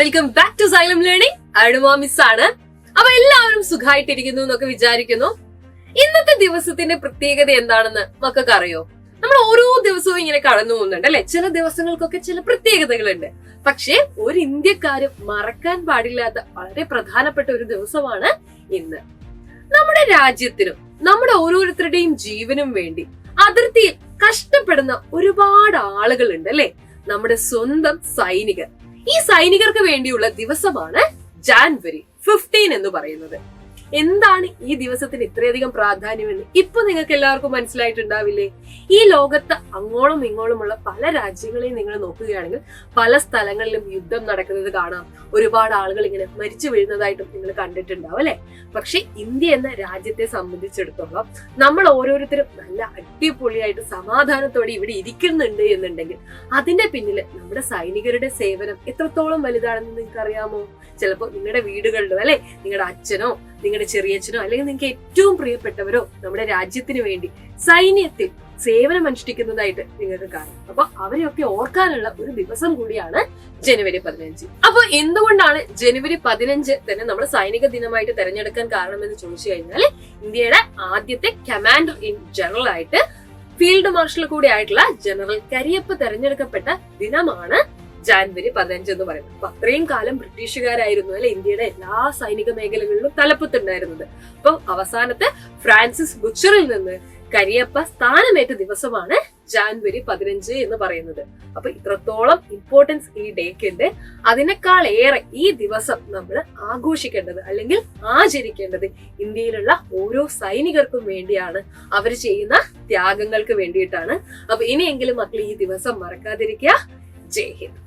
Welcome back to Xylem learning. Aruna miss ആണ്. അപ്പൊ എല്ലാവരും സുഖമായിട്ടിരിക്കുന്നു എന്നൊക്കെ വിചാരിക്കുന്നു. ഇന്നത്തെ ദിവസത്തിന്റെ പ്രത്യേകത എന്താണെന്ന് മക്കൾക്ക് അറിയോ? നമ്മൾ ഓരോ ദിവസവും ഇങ്ങനെ കടന്നു പോകുന്നുണ്ട് അല്ലെ? ചില ദിവസങ്ങൾക്കൊക്കെ ചില പ്രത്യേകതകളുണ്ട്. പക്ഷെ ഒരു ഇന്ത്യക്കാരും മറക്കാൻ പാടില്ലാത്ത വളരെ പ്രധാനപ്പെട്ട ഒരു ദിവസമാണ് ഇന്ന്. നമ്മുടെ രാജ്യത്തിനും നമ്മുടെ ഓരോരുത്തരുടെയും ജീവനും വേണ്ടി അതിർത്തിയിൽ കഷ്ടപ്പെടുന്ന ഒരുപാട് ആളുകളുണ്ട് അല്ലെ? നമ്മുടെ സ്വന്തം സൈനികർ. ഈ സൈനികർക്ക് വേണ്ടിയുള്ള ദിവസമാണ് ജാനുവരി 15 എന്ന് പറയുന്നത്. എന്താണ് ഈ ദിവസത്തിന് ഇത്രയധികം പ്രാധാന്യമെന്ന് ഇപ്പൊ നിങ്ങൾക്ക് എല്ലാവർക്കും മനസ്സിലായിട്ടുണ്ടാവില്ലേ? ഈ ലോകത്ത് അങ്ങോളം ഇങ്ങോളമുള്ള പല രാജ്യങ്ങളെയും നിങ്ങൾ നോക്കുകയാണെങ്കിൽ പല സ്ഥലങ്ങളിലും യുദ്ധം നടക്കുന്നത് കാണാം. ഒരുപാട് ആളുകൾ ഇങ്ങനെ മരിച്ചു വീഴുന്നതായിട്ടും നിങ്ങൾ കണ്ടിട്ടുണ്ടാവും അല്ലെ? പക്ഷെ ഇന്ത്യ എന്ന രാജ്യത്തെ സംബന്ധിച്ചിടത്തോളം നമ്മൾ ഓരോരുത്തരും നല്ല അടിപൊളിയായിട്ട് സമാധാനത്തോടെ ഇവിടെ ഇരിക്കുന്നുണ്ട് എന്നുണ്ടെങ്കിൽ അതിന്റെ പിന്നില് നമ്മുടെ സൈനികരുടെ സേവനം എത്രത്തോളം വലുതാണെന്ന് നിങ്ങൾക്ക് അറിയാമോ? ചിലപ്പോൾ നിങ്ങളുടെ വീടുകളിലോ അല്ലെ, നിങ്ങളുടെ അച്ഛനോ നിങ്ങളുടെ ചെറിയച്ഛനോ അല്ലെങ്കിൽ നിങ്ങൾക്ക് ഏറ്റവും പ്രിയപ്പെട്ടവരോ നമ്മുടെ രാജ്യത്തിന് വേണ്ടി സൈന്യത്തിൽ സേവനം അനുഷ്ഠിക്കുന്നതായിട്ട് നിങ്ങൾക്ക് കാണാം. അപ്പൊ അവരെയൊക്കെ ഓർക്കാനുള്ള ഒരു ദിവസം കൂടിയാണ് ജനുവരി 15. അപ്പൊ എന്തുകൊണ്ടാണ് ജനുവരി 15 തന്നെ നമ്മൾ സൈനിക ദിനമായിട്ട് തെരഞ്ഞെടുക്കാൻ കാരണമെന്ന് ചോദിച്ചു കഴിഞ്ഞാൽ, ഇന്ത്യയുടെ ആദ്യത്തെ കമാൻഡർ ഇൻ ജനറൽ ആയിട്ട് ഫീൽഡ് മാർഷൽ കൂടി ആയിട്ടുള്ള ജനറൽ കരിയപ്പ തെരഞ്ഞെടുക്കപ്പെട്ട ദിനമാണ് ജാനുവരി 15 എന്ന് പറയുന്നത്. അപ്പൊ അത്രയും കാലം ബ്രിട്ടീഷുകാരായിരുന്നു അല്ലെ ഇന്ത്യയുടെ എല്ലാ സൈനിക മേഖലകളിലും തലപ്പത്തുണ്ടായിരുന്നത്. അപ്പൊ അവസാനത്തെ ഫ്രാൻസിസ് ബുച്ചറിൽ നിന്ന് കരിയപ്പ സ്ഥാനമേറ്റ ദിവസമാണ് ജാനുവരി 15 എന്ന് പറയുന്നത്. അപ്പൊ ഇത്രത്തോളം ഇമ്പോർട്ടൻസ് ഈ ഡേക്ക് ഉണ്ട്. അതിനേക്കാൾ ഏറെ ഈ ദിവസം നമ്മൾ ആഘോഷിക്കേണ്ടത് അല്ലെങ്കിൽ ആചരിക്കേണ്ടത് ഇന്ത്യയിലുള്ള ഓരോ സൈനികർക്കും വേണ്ടിയാണ്, അവർ ചെയ്യുന്ന ത്യാഗങ്ങൾക്ക് വേണ്ടിയിട്ടാണ്. അപ്പൊ ഇനിയെങ്കിലും മക്കൾ ഈ ദിവസം മറക്കാതിരിക്കുക. ജയ് ഹിന്ദ്.